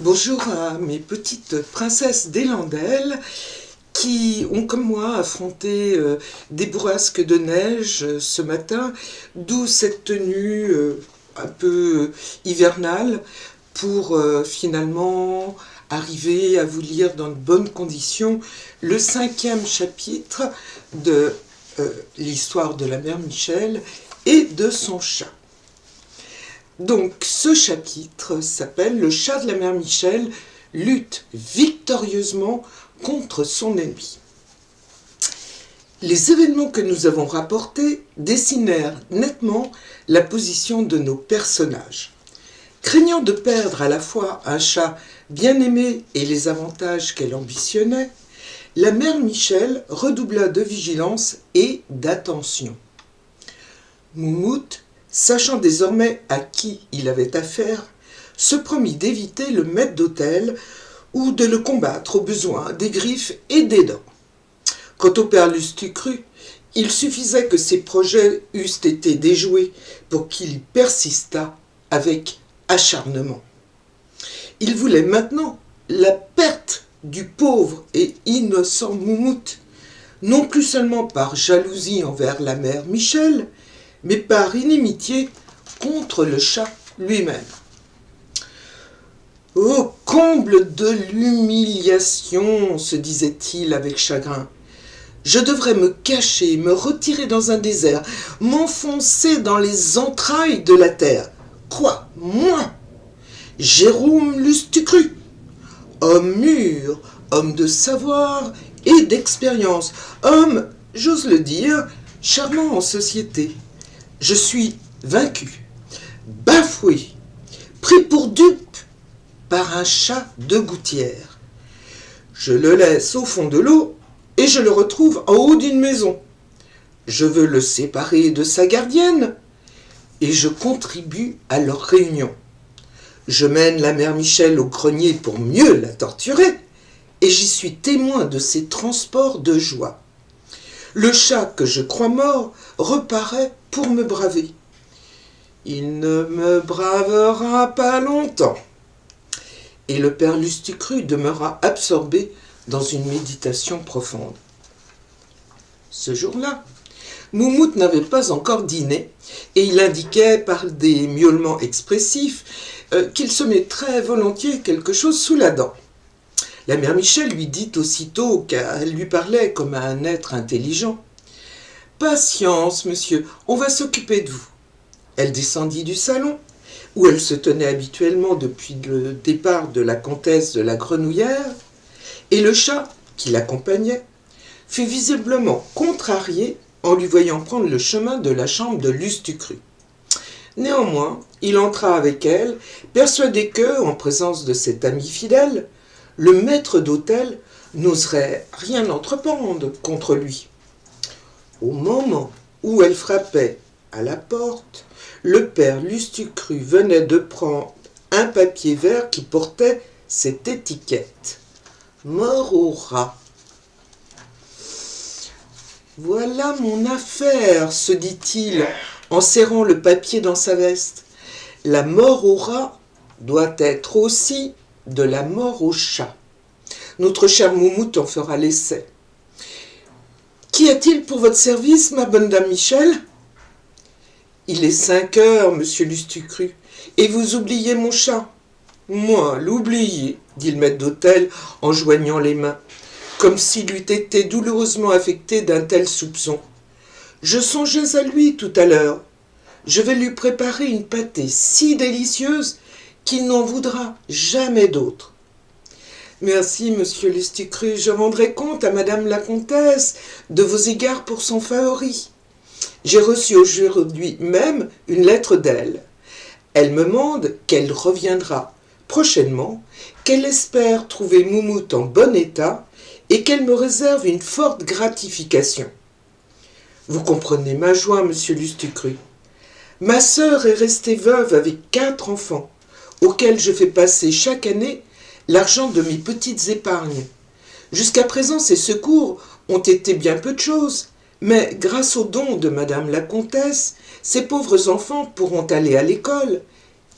Bonjour à mes petites princesses d'Élandel qui ont comme moi affronté des bourrasques de neige ce matin, d'où cette tenue un peu hivernale pour finalement arriver à vous lire dans de bonnes conditions le 5e chapitre de l'histoire de la mère Michel et de son chat. Donc ce chapitre s'appelle « Le chat de la mère Michel lutte victorieusement contre son ennemi ». Les événements que nous avons rapportés dessinèrent nettement la position de nos personnages. Craignant de perdre à la fois un chat bien aimé et les avantages qu'elle ambitionnait, la mère Michel redoubla de vigilance et d'attention. Moumout, sachant désormais à qui il avait affaire, se promit d'éviter le maître d'hôtel ou de le combattre au besoin des griffes et des dents. Quant au père Lustucru, il suffisait que ses projets eussent été déjoués pour qu'il persistât avec acharnement. Il voulait maintenant la perte du pauvre et innocent Moumout, non plus seulement par jalousie envers la mère Michel, mais par inimitié contre le chat lui-même. « Ô comble de l'humiliation !» se disait-il avec chagrin. « Je devrais me cacher, me retirer dans un désert, m'enfoncer dans les entrailles de la terre. Quoi, moi, Jérôme Lustucru, homme mûr, homme de savoir et d'expérience, homme, j'ose le dire, charmant en société. Je suis vaincu, bafoué, pris pour dupe par un chat de gouttière. Je le laisse au fond de l'eau et je le retrouve en haut d'une maison. Je veux le séparer de sa gardienne et je contribue à leur réunion. Je mène la mère Michel au grenier pour mieux la torturer et j'y suis témoin de ses transports de joie. Le chat que je crois mort reparaît pour me braver. Il ne me bravera pas longtemps. Et le père Lustucru demeura absorbé dans une méditation profonde. Ce jour-là, Moumout n'avait pas encore dîné et il indiquait par des miaulements expressifs qu'il se mettrait volontiers quelque chose sous la dent. La mère Michel lui dit aussitôt, car elle lui parlait comme à un être intelligent: « Patience, monsieur, on va s'occuper de vous. » Elle descendit du salon, où elle se tenait habituellement depuis le départ de la comtesse de la Grenouillère, et le chat, qui l'accompagnait, fut visiblement contrarié en lui voyant prendre le chemin de la chambre de Lustucru. Néanmoins, il entra avec elle, persuadé que, en présence de cet ami fidèle, le maître d'hôtel n'oserait rien entreprendre contre lui. Au moment où elle frappait à la porte, le père Lustucru venait de prendre un papier vert qui portait cette étiquette: « Mort au rat ». « Voilà mon affaire, se dit-il en serrant le papier dans sa veste. La mort au rat doit être aussi de la mort au chat. Notre cher Moumout en fera l'essai. Qu'y a-t-il pour votre service, ma bonne dame Michel ? Il est 5 heures, monsieur Lustucru, et vous oubliez mon chat. Moi, l'oublier, dit le maître d'hôtel en joignant les mains, comme s'il eût été douloureusement affecté d'un tel soupçon. Je songeais à lui tout à l'heure. Je vais lui préparer une pâtée si délicieuse qu'il n'en voudra jamais d'autre. Merci, monsieur Lustucru, je rendrai compte à madame la comtesse de vos égards pour son favori. J'ai reçu aujourd'hui même une lettre d'elle. Elle me mande qu'elle reviendra prochainement, qu'elle espère trouver Moumout en bon état et qu'elle me réserve une forte gratification. Vous comprenez ma joie, monsieur Lustucru. Ma sœur est restée veuve avec 4 enfants, auxquels je fais passer chaque année l'argent de mes petites épargnes. Jusqu'à présent, ces secours ont été bien peu de choses, mais grâce aux dons de madame la comtesse, ces pauvres enfants pourront aller à l'école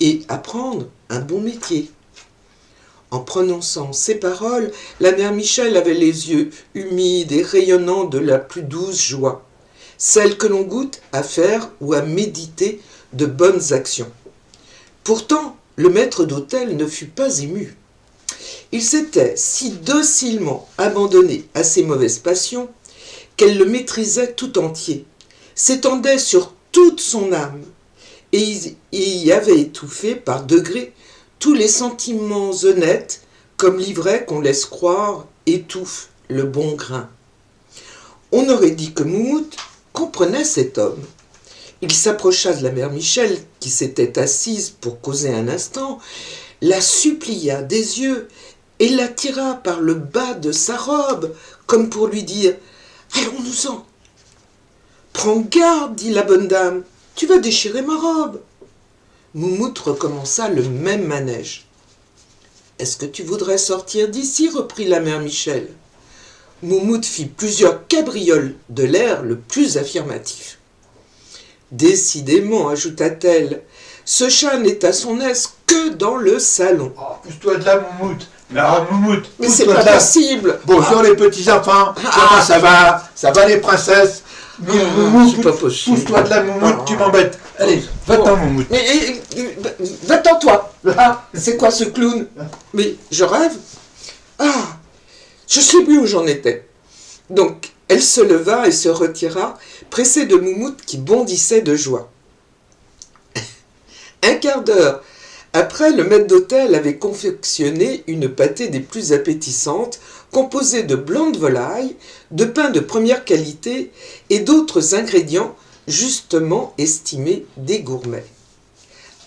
et apprendre un bon métier. En prononçant ces paroles, la mère Michel avait les yeux humides et rayonnants de la plus douce joie, celle que l'on goûte à faire ou à méditer de bonnes actions. Pourtant, le maître d'hôtel ne fut pas ému. Il s'était si docilement abandonné à ses mauvaises passions qu'elle le maîtrisait tout entier, s'étendait sur toute son âme et y avait étouffé par degrés tous les sentiments honnêtes, comme l'ivraie qu'on laisse croire étouffe le bon grain. On aurait dit que Moumout comprenait cet homme. Il s'approcha de la mère Michel, qui s'était assise pour causer un instant, la supplia des yeux et la tira par le bas de sa robe, comme pour lui dire « Allons-nous-en !»« Prends garde, dit la bonne dame, tu vas déchirer ma robe. » Moumout recommença le même manège. « Est-ce que tu voudrais sortir d'ici ?» reprit la mère Michel. Moumout fit plusieurs cabrioles de l'air le plus affirmatif. « Décidément, ajouta-t-elle, ce chat n'est à son aise que dans le salon. »« Oh, pousse-toi de là, Moumout. Moumout, mais c'est pas possible. Bonjour les petits enfants. Comment ça va? Ça va les princesses? Moumout, c'est pas possible. Pousse-toi de là, Moumout, tu m'embêtes. Allez, va-t'en, Moumout. Va-t'en, toi. Ah, c'est quoi ce clown? Mais je rêve. Ah, je sais plus où j'en étais. Donc, elle se leva et se retira, pressée de Moumout qui bondissait de joie. Un quart d'heure après, le maître d'hôtel avait confectionné une pâtée des plus appétissantes, composée de blanc de volaille, de pain de première qualité et d'autres ingrédients justement estimés des gourmets.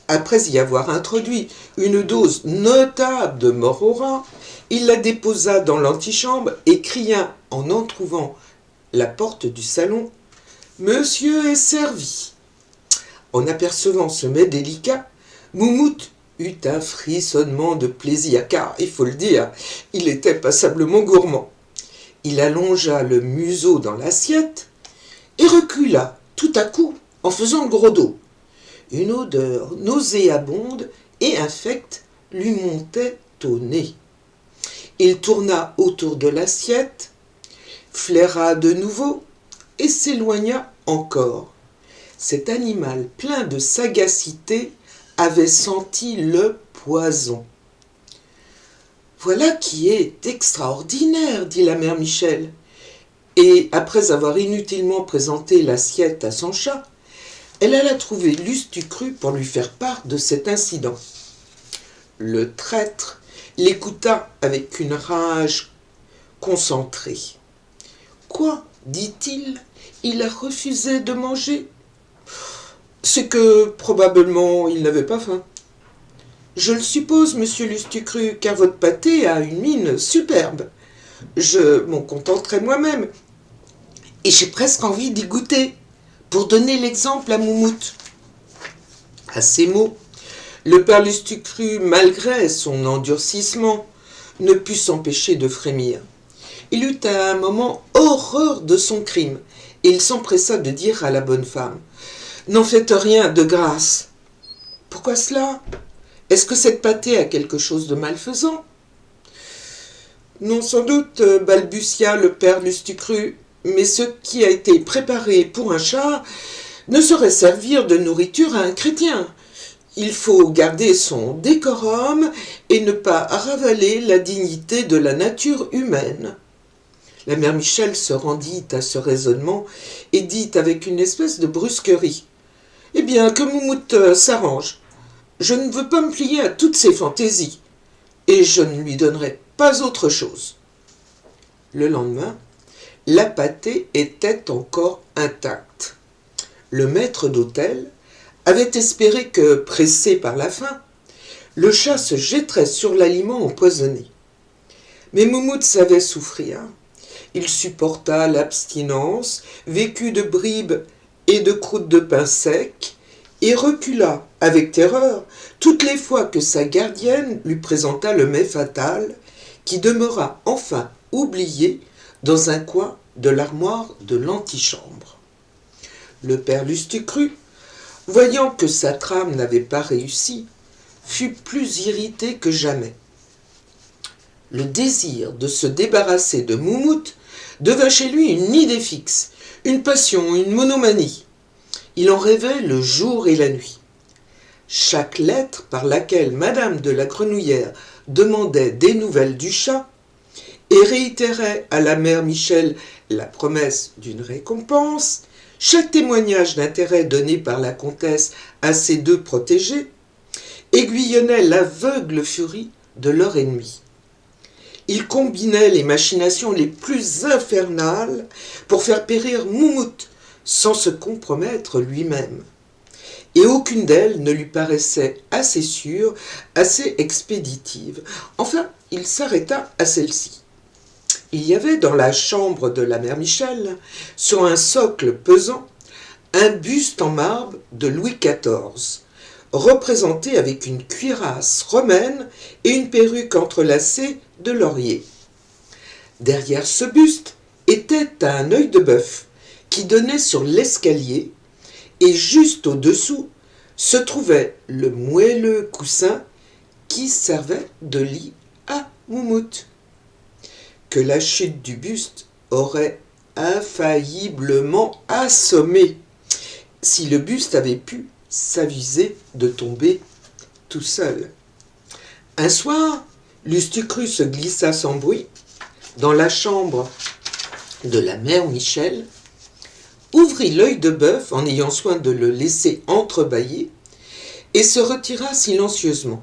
Après y avoir introduit une dose notable de morora, il la déposa dans l'antichambre et cria en entrouvant la porte du salon « Monsieur est servi !» En apercevant ce mets délicat, Moumout eut un frissonnement de plaisir, car, il faut le dire, il était passablement gourmand. Il allongea le museau dans l'assiette et recula tout à coup en faisant le gros dos. Une odeur nauséabonde et infecte lui montait au nez. Il tourna autour de l'assiette, flaira de nouveau et s'éloigna encore. Cet animal plein de sagacité avait senti le poison. « Voilà qui est extraordinaire, dit la mère Michel. Et après avoir inutilement présenté l'assiette à son chat, elle alla trouver Lustucru pour lui faire part de cet incident. Le traître l'écouta avec une rage concentrée. « Quoi, dit-il, il a refusé de manger ? C'est que, probablement, il n'avait pas faim. Je le suppose, monsieur Lustucru, car votre pâté a une mine superbe. Je m'en contenterai moi-même. Et j'ai presque envie d'y goûter, pour donner l'exemple à Moumout. » À ces mots, le père Lustucru, malgré son endurcissement, ne put s'empêcher de frémir. Il eut à un moment horreur de son crime, et il s'empressa de dire à la bonne femme « N'en faites rien, de grâce. »« Pourquoi cela ? Est-ce que cette pâtée a quelque chose de malfaisant ?»« Non, sans doute, balbutia le père Lustucru, mais ce qui a été préparé pour un chat ne saurait servir de nourriture à un chrétien. Il faut garder son décorum et ne pas ravaler la dignité de la nature humaine. » La mère Michel se rendit à ce raisonnement et dit avec une espèce de brusquerie « Eh bien, que Moumout s'arrange. Je ne veux pas me plier à toutes ses fantaisies, et je ne lui donnerai pas autre chose. » Le lendemain, la pâtée était encore intacte. Le maître d'hôtel avait espéré que, pressé par la faim, le chat se jetterait sur l'aliment empoisonné. Mais Moumout savait souffrir. Il supporta l'abstinence, vécut de bribes et de croûtes de pain sec, et recula avec terreur toutes les fois que sa gardienne lui présenta le mets fatal, qui demeura enfin oublié dans un coin de l'armoire de l'antichambre. Le père Lustucru, voyant que sa trame n'avait pas réussi, fut plus irrité que jamais. Le désir de se débarrasser de Moumout devint chez lui une idée fixe, une passion, une monomanie. Il en rêvait le jour et la nuit. Chaque lettre par laquelle Madame de la Grenouillère demandait des nouvelles du chat et réitérait à la mère Michel la promesse d'une récompense, chaque témoignage d'intérêt donné par la comtesse à ses deux protégés, aiguillonnait l'aveugle furie de leur ennemi. Il combinait les machinations les plus infernales pour faire périr Moumout sans se compromettre lui-même. Et aucune d'elles ne lui paraissait assez sûre, assez expéditive. Enfin, il s'arrêta à celle-ci. Il y avait dans la chambre de la mère Michel, sur un socle pesant, un buste en marbre de Louis XIV, représenté avec une cuirasse romaine et une perruque entrelacée de laurier. Derrière ce buste était un œil de bœuf qui donnait sur l'escalier, et juste au-dessous se trouvait le moelleux coussin qui servait de lit à Moumout, que la chute du buste aurait infailliblement assommé si le buste avait pu s'aviser de tomber tout seul. Un soir, Lustucru se glissa sans bruit dans la chambre de la mère Michel, ouvrit l'œil de bœuf en ayant soin de le laisser entrebâiller et se retira silencieusement.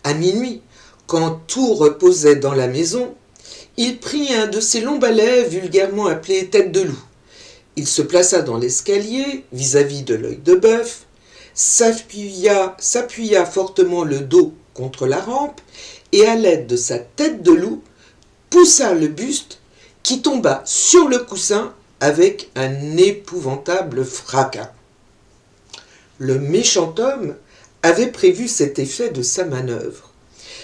À minuit, quand tout reposait dans la maison, il prit un de ces longs balais vulgairement appelés tête de loup. Il se plaça dans l'escalier, vis-à-vis de l'œil de bœuf, s'appuya fortement le dos contre la rampe et à l'aide de sa tête de loup, poussa le buste qui tomba sur le coussin avec un épouvantable fracas. Le méchant homme avait prévu cet effet de sa manœuvre.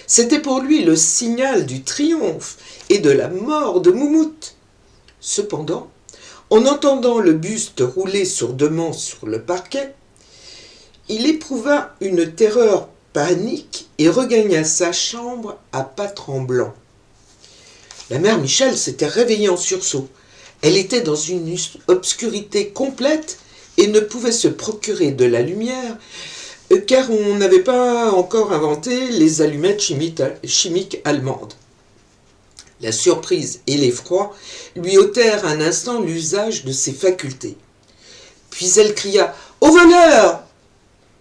C'était pour lui le signal du triomphe et de la mort de Moumout. Cependant, en entendant le buste rouler sourdement sur le parquet, il éprouva une terreur panique et regagna sa chambre à pas tremblants. La mère Michel s'était réveillée en sursaut. Elle était dans une obscurité complète et ne pouvait se procurer de la lumière car on n'avait pas encore inventé les allumettes chimiques allemandes. La surprise et l'effroi lui ôtèrent un instant l'usage de ses facultés. Puis elle cria « Au voleur !»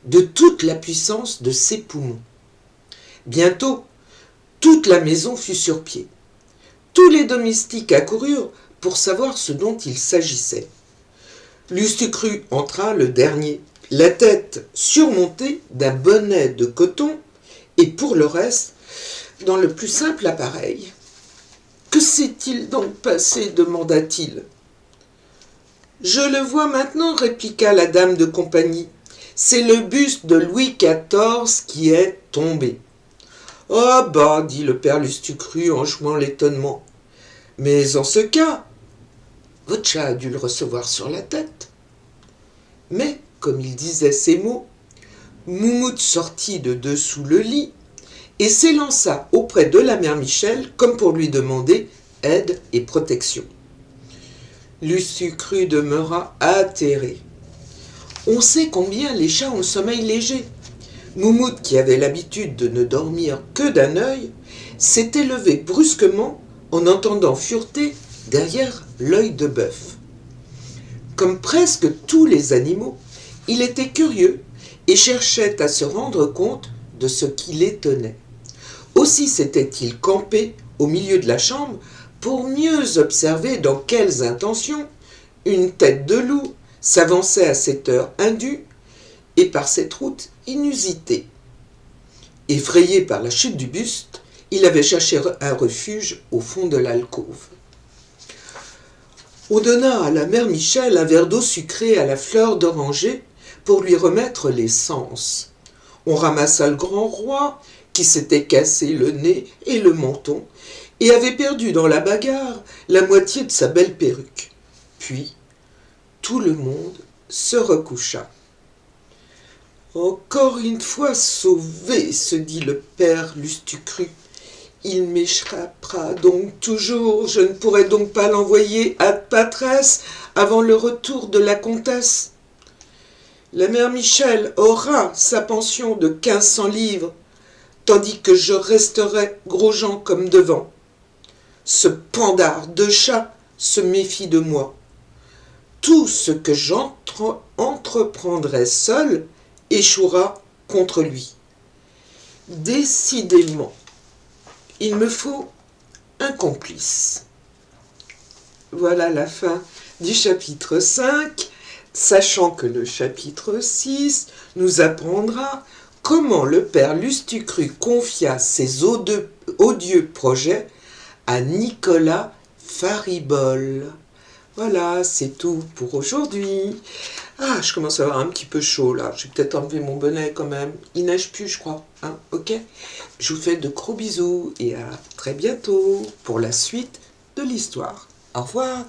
de toute la puissance de ses poumons. Bientôt, toute la maison fut sur pied. Tous les domestiques accoururent pour savoir ce dont il s'agissait. Lustucru entra le dernier, la tête surmontée d'un bonnet de coton et pour le reste, dans le plus simple appareil. « Que s'est-il donc passé » demanda-t-il. « Je le vois maintenant » répliqua la dame de compagnie. « C'est le buste de Louis XIV qui est tombé. »« Oh bah » dit le père Lustucru en jouant l'étonnement. « Mais en ce cas, votre chat a dû le recevoir sur la tête. » Mais, comme il disait ces mots, Moumout sortit de dessous le lit et s'élança auprès de la mère Michel comme pour lui demander aide et protection. Lustucru demeura atterré. On sait combien les chats ont le sommeil léger. Moumout, qui avait l'habitude de ne dormir que d'un œil, s'était levé brusquement en entendant fureter derrière l'œil de bœuf. Comme presque tous les animaux, il était curieux et cherchait à se rendre compte de ce qui l'étonnait. Aussi s'était-il campé au milieu de la chambre pour mieux observer dans quelles intentions une tête de loup s'avançait à cette heure indue et par cette route inusitée. Effrayé par la chute du buste, il avait cherché un refuge au fond de l'alcôve. On donna à la mère Michel un verre d'eau sucrée à la fleur d'oranger pour lui remettre les sens. On ramassa le grand roi, qui s'était cassé le nez et le menton, et avait perdu dans la bagarre la moitié de sa belle perruque. Puis, tout le monde se recoucha. « Encore une fois sauvé » se dit le père Lustucru. Il m'échappera donc toujours, je ne pourrai donc pas l'envoyer à Patresse avant le retour de la comtesse. La mère Michel aura sa pension de 1500 livres, tandis que je resterai gros-jean comme devant. Ce pendard de chat se méfie de moi. Tout ce que j'entreprendrai seul échouera contre lui. Décidément, il me faut un complice. Voilà la fin du chapitre 5, sachant que le chapitre 6 nous apprendra comment le père Lustucru confia ses odieux projets à Nicolas Faribol. Voilà, c'est tout pour aujourd'hui. Ah, je commence à avoir un petit peu chaud là. Je vais peut-être enlever mon bonnet quand même. Il neige plus, je crois. Hein, ok ? Je vous fais de gros bisous et à très bientôt pour la suite de l'histoire. Au revoir.